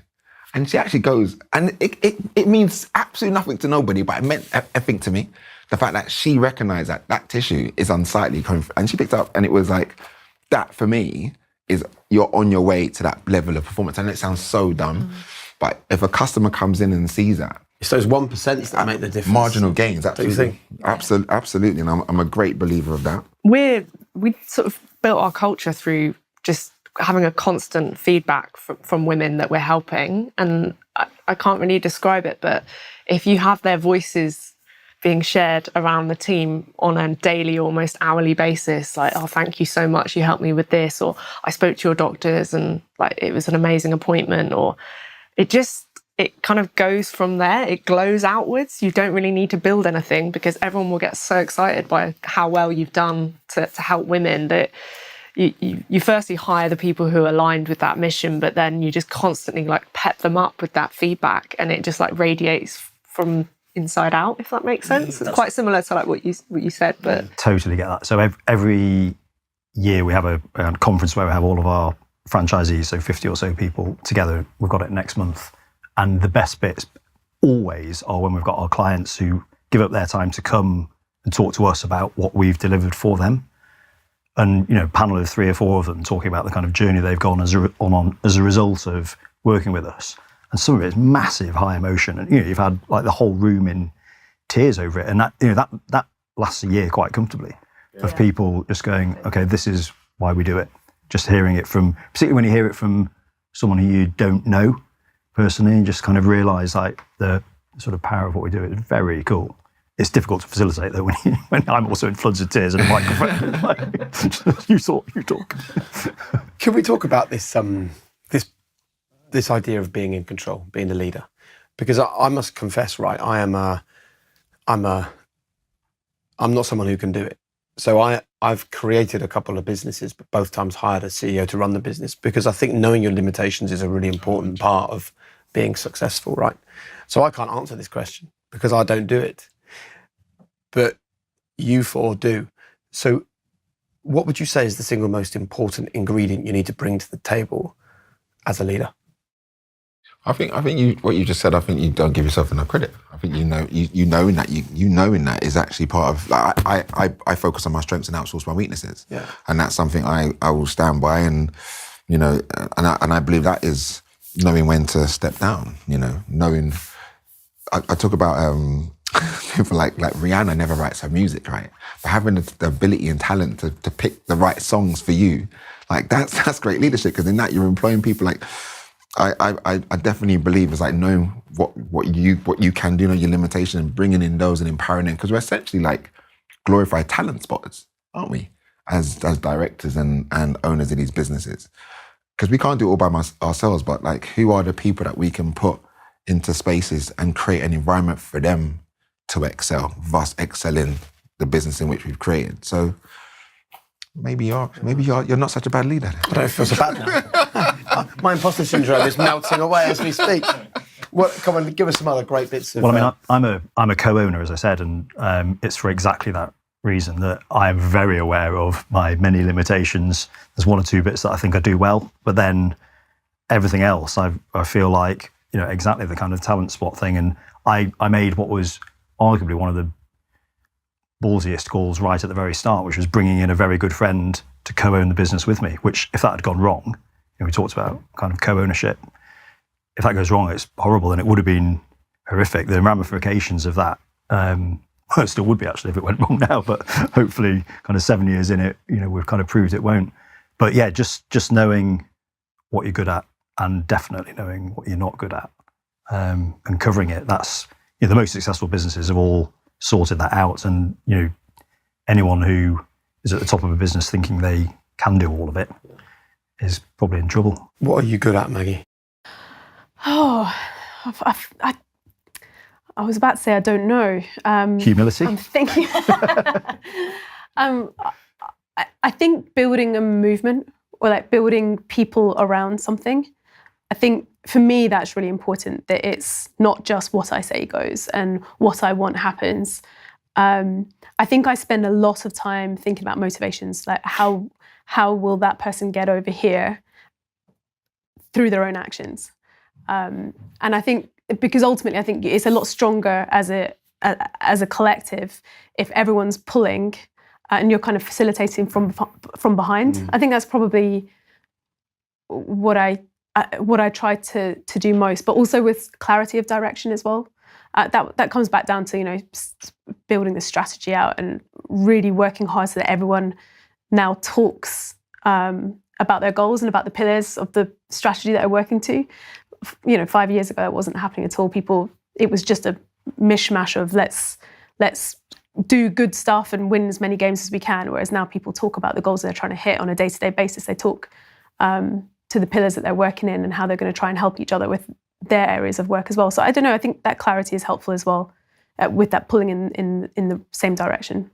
S4: And she actually goes, and it means absolutely nothing to nobody, but it meant everything to me. The fact that she recognised that tissue is unsightly, and she picked up, and it was that for me is you're on your way to that level of performance. And it sounds so dumb, but if a customer comes in and sees that,
S1: it's those 1% that make the difference.
S4: Marginal gains, absolutely.
S1: Think?
S4: Absolutely, and I'm a great believer of that.
S5: We sort of built our culture through just having a constant feedback from women that we're helping. And I can't really describe it, but if you have their voices being shared around the team on a daily, almost hourly basis, oh, thank you so much, you helped me with this, or I spoke to your doctors and it was an amazing appointment, or it kind of goes from there. It glows outwards. You don't really need to build anything, because everyone will get so excited by how well you've done to help women that you firstly hire the people who are aligned with that mission, but then you just constantly like pep them up with that feedback, and it just like radiates from inside out, if that makes sense. It's quite similar to like what you said, but
S2: Totally get that. So every year we have a conference where we have all of our franchisees, so 50 or so people together. We've got it next month, and the best bits always are when we've got our clients who give up their time to come and talk to us about what we've delivered for them. And, you know, panel of 3 or 4 of them talking about the kind of journey they've gone on as a result of working with us. And some of it is massive high emotion. And, you know, you've had like the whole room in tears over it. And that, you know, that lasts a year quite comfortably of people just going, okay, this is why we do it. Just hearing it from, particularly when you hear it from someone who you don't know personally, and just kind of realise like the sort of power of what we do. It's very cool. It's difficult to facilitate though when I'm also in floods of tears and a microphone. Like, you talk.
S1: Can we talk about this this idea of being in control, being the leader? Because I must confess, right, I'm not someone who can do it. So I've created a couple of businesses, but both times hired a CEO to run the business, because I think knowing your limitations is a really important part of being successful, right? So I can't answer this question because I don't do it. But you 4 do. So what would you say is the single most important ingredient you need to bring to the table as a leader?
S4: I think what you just said, I think you don't give yourself enough credit. I think you knowing that is actually part of, like, I focus on my strengths and outsource my weaknesses.
S1: Yeah.
S4: And that's something I will stand by, and, you know, and I believe that is knowing when to step down, you know, knowing, I talk about, people like Rihanna never writes her music, right? But having the ability and talent to pick the right songs for you, like that's great leadership, because in that you're employing people. Like I definitely believe it's like knowing what you can do, know your limitations, and bringing in those and empowering them, because we're essentially like glorified talent spotters, aren't we? As directors and owners of these businesses, because we can't do it all by ourselves. But like, who are the people that we can put into spaces and create an environment for them to excel, thus excelling the business in which we've created. So maybe you're not such a bad leader.
S1: I don't feel so bad now. My imposter syndrome is melting away as we speak. Well, come on, give us some other great bits of...
S2: Well, I mean, I'm a co-owner, as I said, and it's for exactly that reason that I'm very aware of my many limitations. There's 1 or 2 bits that I think I do well, but then everything else, I feel like, you know, exactly the kind of talent spot thing. And I made what was arguably one of the ballsiest calls right at the very start, which was bringing in a very good friend to co-own the business with me, which, if that had gone wrong, you know, we talked about kind of co-ownership. If that goes wrong, it's horrible, and it would have been horrific. The ramifications of that, well, it still would be actually if it went wrong now, but hopefully kind of 7 years in it, you know, we've kind of proved it won't. But yeah, just knowing what you're good at, and definitely knowing what you're not good at, and covering it. That's, you know, the most successful businesses have all sorted that out. And, you know, anyone who is at the top of a business thinking they can do all of it is probably in trouble.
S1: What are you good at, Maggie?
S3: Oh, I was about to say I don't know.
S2: Humility?
S3: I'm thinking. I think building a movement, or like building people around something. I think for me that's really important, that it's not just what I say goes and what I want happens. I think I spend a lot of time thinking about motivations, like how will that person get over here through their own actions. And I think, because ultimately I think it's a lot stronger as a collective if everyone's pulling and you're kind of facilitating from behind. I think that's probably what I try to do most, but also with clarity of direction as well. That comes back down to, you know, building the strategy out and really working hard so that everyone now talks about their goals and about the pillars of the strategy that they're working to. You know, 5 years ago, it wasn't happening at all. It was just a mishmash of let's do good stuff and win as many games as we can. Whereas now people talk about the goals they're trying to hit on a day-to-day basis. They talk to the pillars that they're working in and how they're going to try and help each other with their areas of work as well. So I don't know, I think that clarity is helpful as well, with that pulling in the same direction.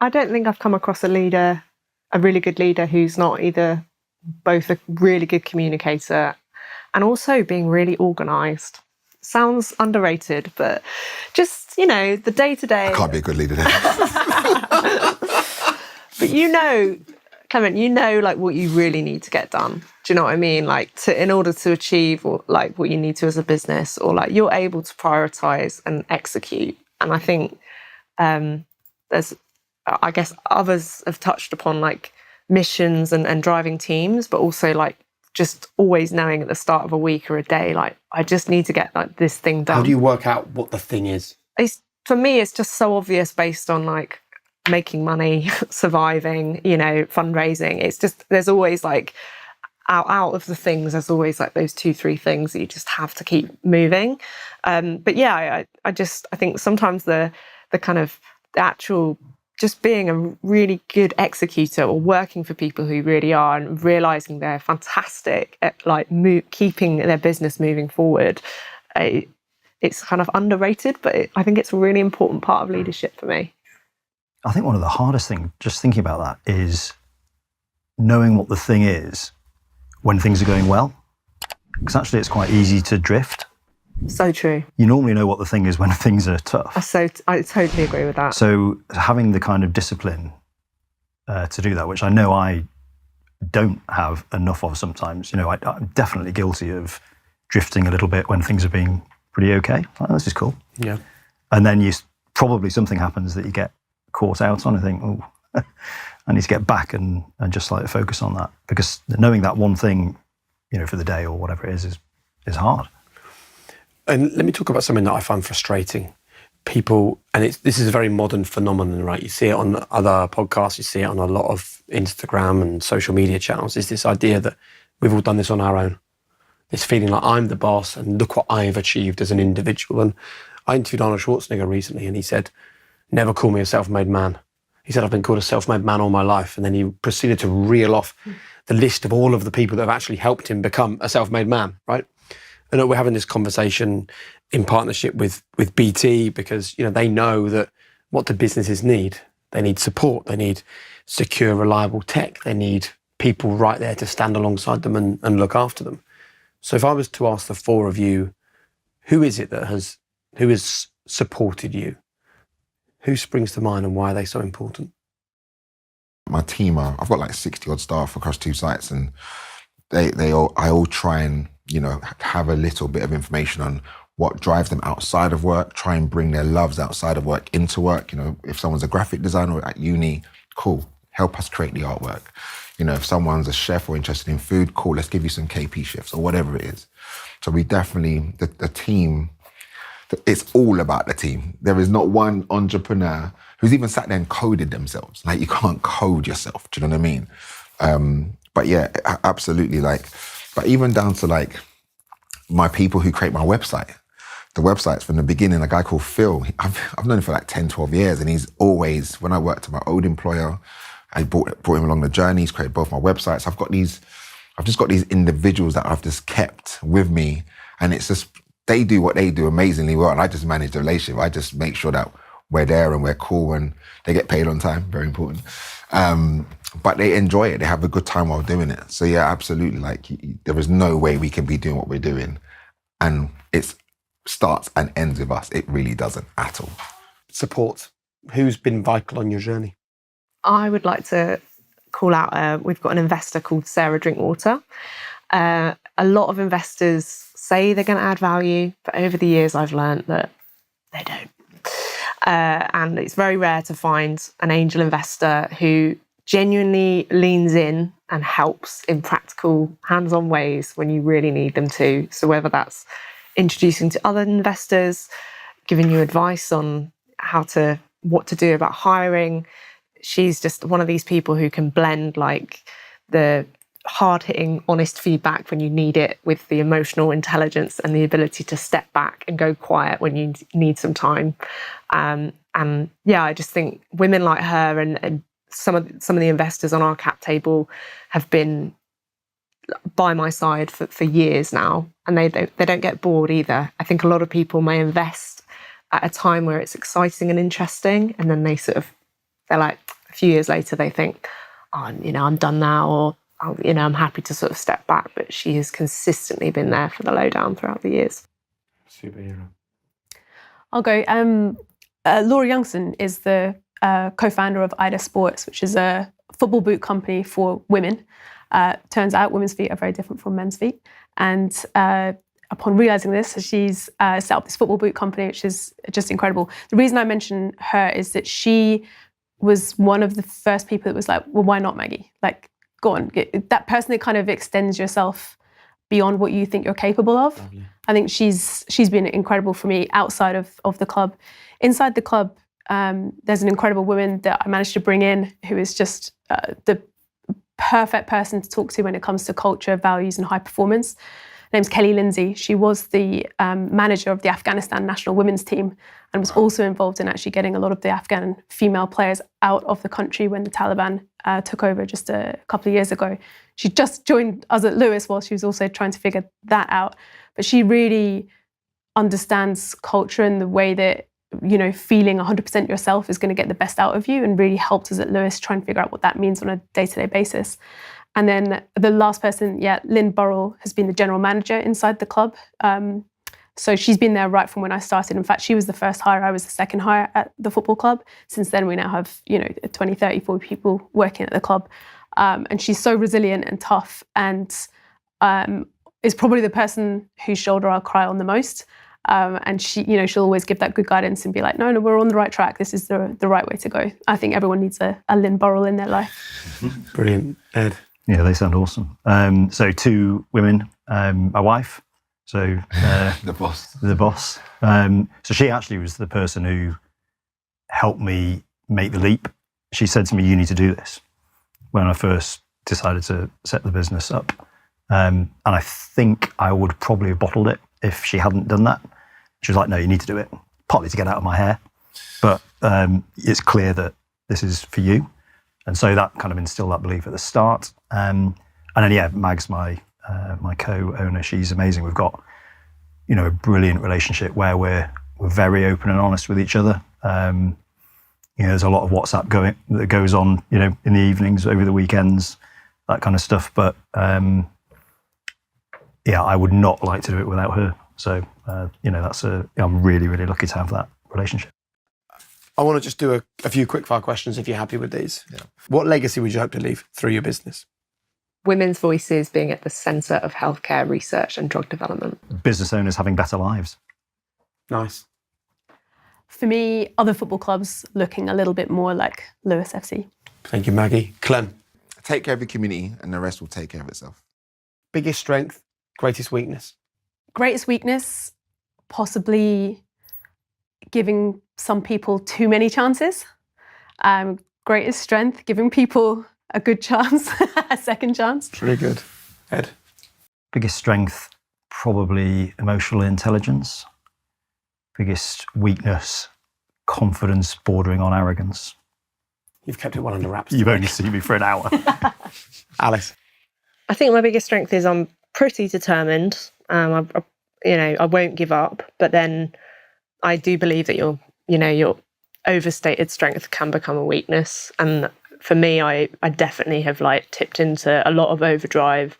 S5: I don't think I've come across a leader a really good leader who's not either both a really good communicator and also being really organised. Sounds underrated, but just, the day-to-day.
S4: I can't be a good leader then.
S5: But Clement, like what you really need to get done. Do you know what I mean? Like in order to achieve or like what you need to as a business, or like you're able to prioritize and execute. And I think there's, I guess others have touched upon like missions and driving teams, but also like just always knowing at the start of a week or a day, like I just need to get like this thing done.
S1: How do you work out what the thing is?
S5: For me, it's just so obvious based on like making money, surviving, fundraising. It's just, there's always like out of the things, there's always like those 2-3 things that you just have to keep moving. But yeah, I think sometimes the kind of the actual just being a really good executor or working for people who really are and realizing they're fantastic at like keeping their business moving forward. It's kind of underrated, but I think it's a really important part of leadership for me.
S2: I think one of the hardest things, just thinking about that, is knowing what the thing is when things are going well. Because actually it's quite easy to drift.
S5: So true.
S2: You normally know what the thing is when things are tough.
S5: I totally agree with that.
S2: So having the kind of discipline to do that, which I know I don't have enough of sometimes, I'm definitely guilty of drifting a little bit when things are being pretty okay. Like, this is cool.
S1: Yeah.
S2: And then probably something happens that you get caught out on and think, oh, I need to get back and just like focus on that, because knowing that one thing, for the day or whatever it is hard.
S1: And let me talk about something that I find frustrating. People, and this is a very modern phenomenon, right? You see it on other podcasts, you see it on a lot of Instagram and social media channels, is this idea that we've all done this on our own. This feeling like I'm the boss and look what I've achieved as an individual. And I interviewed Arnold Schwarzenegger recently and he said, never call me a self-made man. He said, I've been called a self-made man all my life. And then he proceeded to reel off the list of all of the people that have actually helped him become a self-made man, right? And we're having this conversation in partnership with BT because, they know that what do businesses need? They need support. They need secure, reliable tech. They need people right there to stand alongside them and look after them. So if I was to ask the four of you, who is it who has supported you? Who springs to mind and why are they so important?
S4: My team I've got like 60 odd staff across 2 sites, and I all try and, have a little bit of information on what drives them outside of work, try and bring their loves outside of work into work. If someone's a graphic designer at uni, cool, help us create the artwork. If someone's a chef or interested in food, cool, let's give you some KP shifts or whatever it is. So we definitely, the team, it's all about the team. There is not one entrepreneur who's even sat there and coded themselves. Like, you can't code yourself, do you know what I mean? But yeah, absolutely. But even down to like my people who create my website. The website's from the beginning, a guy called Phil. I've known him for like 10, 12 years, and he's always, when I worked at my old employer, I brought him along the journey. He's created both my websites. I've just got these individuals that I've just kept with me, and it's just, they do what they do amazingly well, and I just manage the relationship. I just make sure that we're there and we're cool and they get paid on time, very important. But they enjoy it. They have a good time while doing it. So yeah, absolutely. Like, there is no way we can be doing what we're doing and it starts and ends with us. It really doesn't at all.
S1: Support. Who's been vital on your journey?
S5: I would like to call out, we've got an investor called Sarah Drinkwater. A lot of investors say they're going to add value, but over the years I've learned that they don't. And it's very rare to find an angel investor who genuinely leans in and helps in practical, hands-on ways when you really need them to. So whether that's introducing to other investors, giving you advice on what to do about hiring. She's just one of these people who can blend like the hard-hitting, honest feedback when you need it with the emotional intelligence and the ability to step back and go quiet when you need some time. And yeah, I just think women like her and some of the investors on our cap table have been by my side for years now, and they don't get bored either. I think a lot of people may invest at a time where it's exciting and interesting, and then they're like, a few years later they think, I'm done now, or I'm happy to sort of step back. But she has consistently been there for the lowdown throughout the years.
S1: Superhero.
S3: I'll go. Laura Youngson is the co-founder of Ida Sports, which is a football boot company for women. Turns out women's feet are very different from men's feet. And upon realizing this, she's set up this football boot company, which is just incredible. The reason I mention her is that she was one of the first people that was like, well, why not Maggie? Like, go on. That person that kind of extends yourself beyond what you think you're capable of.
S1: Lovely.
S3: I think she's been incredible for me outside of the club. Inside the club, there's an incredible woman that I managed to bring in who is just the perfect person to talk to when it comes to culture, values, and high performance. Her name's Kelly Lindsay. She was the manager of the Afghanistan national women's team and was also involved in actually getting a lot of the Afghan female players out of the country when the Taliban took over just a couple of years ago. She just joined us at Lewis while she was also trying to figure that out. But she really understands culture and the way that, feeling 100% yourself is going to get the best out of you, and really helped us at Lewis try and figure out what that means on a day-to-day basis. And then the last person, Lynn Burrell has been the general manager inside the club. So she's been there right from when I started. In fact, she was the first hire. I was the second hire at the football club. Since then, we now have, 20, 30, 40 people working at the club. And she's so resilient and tough, and is probably the person whose shoulder I'll cry on the most. And she'll always give that good guidance and be like, no, we're on the right track. This is the right way to go. I think everyone needs a Lynn Burrell in their life.
S1: Brilliant. Ed?
S2: Yeah, they sound awesome. So 2 women, my wife, so
S4: The boss.
S2: the boss. So she actually was the person who helped me make the leap. She said to me, you need to do this, when I first decided to set the business up. And I think I would probably have bottled it if she hadn't done that. She was like, no, you need to do it, partly to get out of my hair, but it's clear that this is for you. And so that kind of instilled that belief at the start. And then, Mag's my co-owner. She's amazing. We've got, a brilliant relationship where we're very open and honest with each other. There's a lot of WhatsApp that goes on, in the evenings, over the weekends, that kind of stuff. But I would not like to do it without her. So, I'm really, really lucky to have that relationship.
S1: I want to just do a few quickfire questions if you're happy with these.
S4: Yeah.
S1: What legacy would you hope to leave through your business?
S5: Women's voices being at the centre of healthcare research and drug development.
S2: Business owners having better lives.
S1: Nice.
S3: For me, other football clubs looking a little bit more like Lewis FC.
S1: Thank you, Maggie. Clem?
S4: Take care of your community and the rest will take care of itself.
S1: Biggest strength, greatest weakness?
S3: Greatest weakness, possibly giving some people too many chances. Greatest strength, giving people a good chance, a second chance.
S1: Really good. Ed?
S2: Biggest strength, probably emotional intelligence. Biggest weakness, confidence bordering on arrogance.
S1: You've kept it well under wraps.
S2: You've only seen me for an hour.
S1: Alice?
S6: I think my biggest strength is I'm pretty determined. I won't give up. But then I do believe that your overstated strength can become a weakness. And for me, I definitely have tipped into a lot of overdrive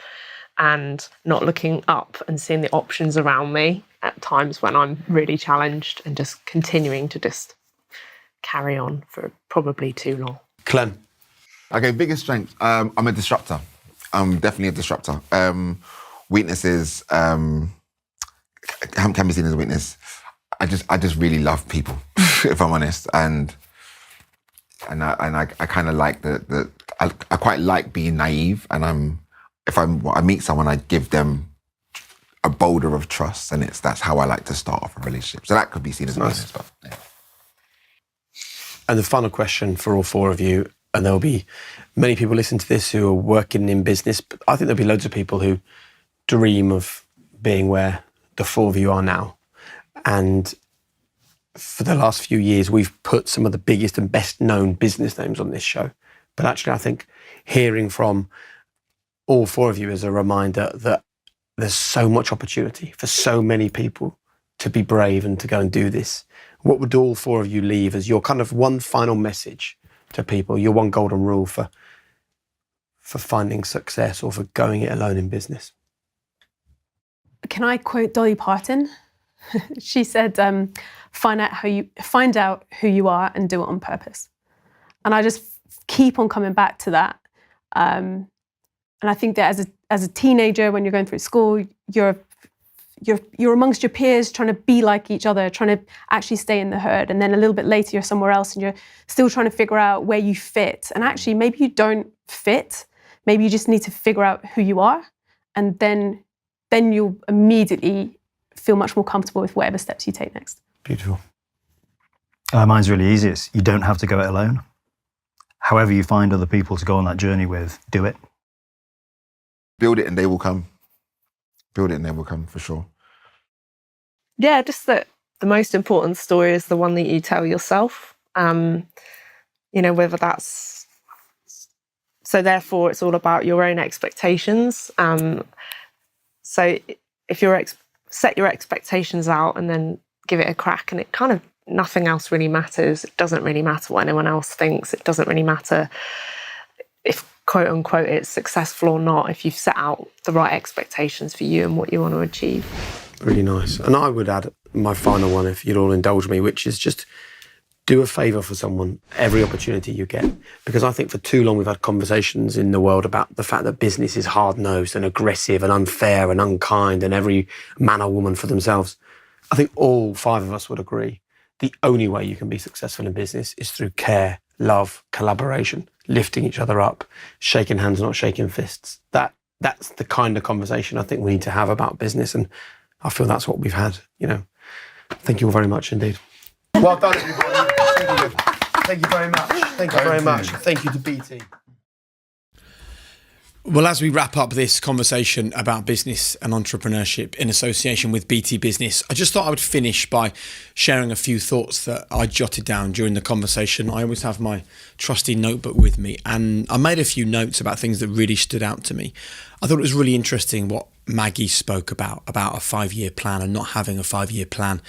S6: and not looking up and seeing the options around me at times when I'm really challenged, and just continuing to just carry on for probably too long.
S1: Clem?
S4: Okay, biggest strength. I'm a disruptor. I'm definitely a disruptor. Weaknesses can be seen as a weakness. I just really love people, if I'm honest, and I kind of like I quite like being naive, and if I meet someone, I give them a boulder of trust, and that's how I like to start off a relationship. So that could be seen as a weakness. But, yeah.
S1: And the final question for all 4 of you, and there'll be many people listening to this who are working in business, but I think there'll be loads of people who dream of being where the 4 of you are now. And for the last few years, we've put some of the biggest and best known business names on this show. But actually, I think hearing from all 4 of you is a reminder that there's so much opportunity for so many people to be brave and to go and do this. What would all 4 of you leave as your kind of one final message to people, your one golden rule for for finding success or for going it alone in business?
S3: Can I quote Dolly Parton? She said, find out who you are and do it on purpose. And I just keep on coming back to that. And I think that as a teenager, when you're going through school, you're amongst your peers, trying to be like each other, trying to actually stay in the herd. And then a little bit later, you're somewhere else and you're still trying to figure out where you fit. And actually, maybe you don't fit. Maybe you just need to figure out who you are. And then you'll immediately feel much more comfortable with whatever steps you take next.
S1: Beautiful.
S2: Mine's really easy. You don't have to go it alone. However you find other people to go on that journey with, do it.
S4: Build it and they will come. Build it and they will come, for sure.
S6: Yeah, just that the most important story is the one that you tell yourself. Whether that's... So therefore, it's all about your own expectations. So if you set your expectations out and then give it a crack, and it kind of, nothing else really matters. It doesn't really matter what anyone else thinks. It doesn't really matter if, quote unquote, it's successful or not, if you've set out the right expectations for you and what you want to achieve.
S1: Really nice. And I would add my final one, if you'd all indulge me, which is just do a favour for someone every opportunity you get. Because I think for too long we've had conversations in the world about the fact that business is hard-nosed and aggressive and unfair and unkind and every man or woman for themselves. I think all five of us would agree the only way you can be successful in business is through care, love, collaboration, lifting each other up, shaking hands, not shaking fists. That's the kind of conversation I think we need to have about business, and I feel that's what we've had. Thank you all very much indeed. Well done, everybody. Thank you very much. Thank you very much. Thank you to BT.
S7: Well, as we wrap up this conversation about business and entrepreneurship in association with BT Business, I just thought I would finish by sharing a few thoughts that I jotted down during the conversation. I always have my trusty notebook with me, and I made a few notes about things that really stood out to me. I thought it was really interesting what Maggie spoke about a 5-year plan and not having a 5-year plan.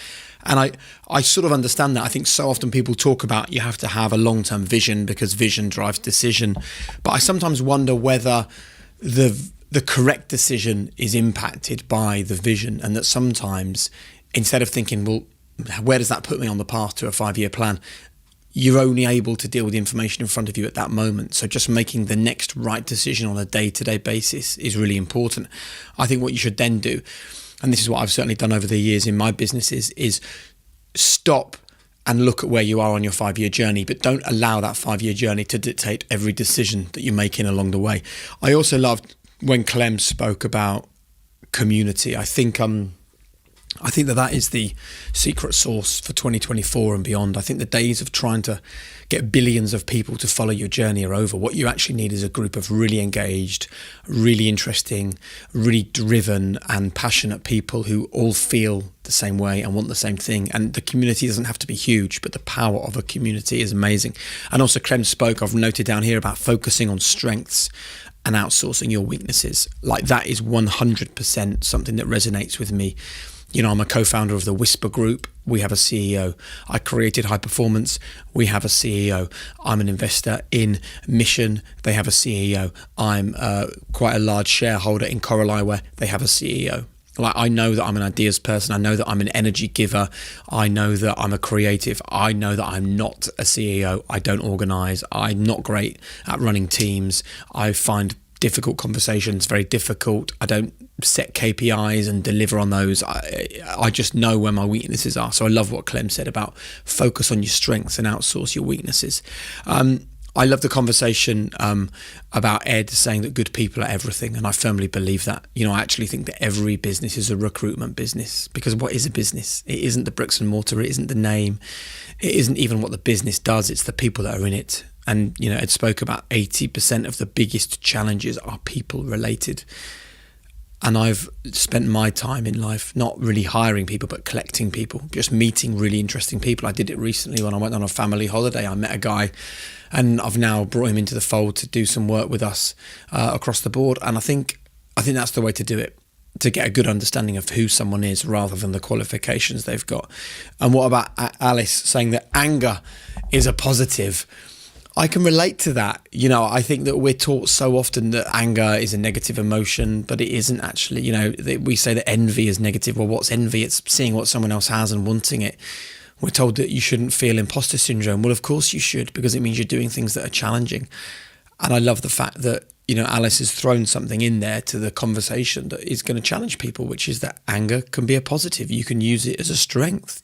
S7: And I sort of understand that. I think so often people talk about you have to have a long-term vision because vision drives decision. But I sometimes wonder whether the correct decision is impacted by the vision, and that sometimes instead of thinking, well, where does that put me on the path to a 5-year plan? You're only able to deal with the information in front of you at that moment. So just making the next right decision on a day-to-day basis is really important. I think what you should then do, and this is what I've certainly done over the years in my businesses, is stop and look at where you are on your 5-year journey, but don't allow that 5-year journey to dictate every decision that you're making along the way. I also loved when Clem spoke about community. I think that is the secret sauce for 2024 and beyond. I think the days of trying to get billions of people to follow your journey are over. What you actually need is a group of really engaged, really interesting, really driven and passionate people who all feel the same way and want the same thing. And the community doesn't have to be huge, but the power of a community is amazing. And also Clem spoke, I've noted down here, about focusing on strengths and outsourcing your weaknesses. Like, that is 100% something that resonates with me. I'm a co-founder of the Whisper Group. We have a CEO. I created High Performance. We have a CEO. I'm an investor in Mission. They have a CEO. I'm quite a large shareholder in Coral Eyewear. They have a CEO. Like, I know that I'm an ideas person. I know that I'm an energy giver. I know that I'm a creative. I know that I'm not a CEO. I don't organize. I'm not great at running teams. I find difficult conversations very difficult. I don't set KPIs and deliver on those. I just know where my weaknesses are. So I love what Clem said about focus on your strengths and outsource your weaknesses. I love the conversation about Ed saying that good people are everything, and I firmly believe that. I actually think that every business is a recruitment business, because what is a business? It isn't the bricks and mortar, it isn't the name, it isn't even what the business does, it's the people that are in it. And, Ed spoke about 80% of the biggest challenges are people related. And I've spent my time in life not really hiring people, but collecting people, just meeting really interesting people. I did it recently when I went on a family holiday. I met a guy and I've now brought him into the fold to do some work with us across the board. And I think that's the way to do it, to get a good understanding of who someone is rather than the qualifications they've got. And what about Alice saying that anger is a positive? I can relate to that. I think that we're taught so often that anger is a negative emotion, but it isn't actually. We say that envy is negative. Well, what's envy? It's seeing what someone else has and wanting it. We're told that you shouldn't feel imposter syndrome. Well, of course you should, because it means you're doing things that are challenging. And I love the fact that, Alice has thrown something in there to the conversation that is going to challenge people, which is that anger can be a positive. You can use it as a strength,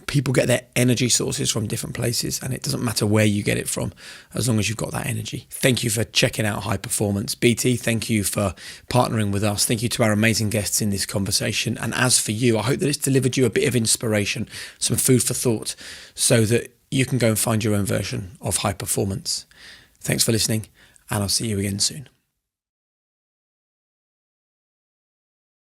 S7: People get their energy sources from different places, and it doesn't matter where you get it from, as long as you've got that energy. Thank you for checking out High Performance. BT, thank you for partnering with us. Thank you to our amazing guests in this conversation. And as for you, I hope that it's delivered you a bit of inspiration, some food for thought, so that you can go and find your own version of high performance. Thanks for listening, and I'll see you again soon.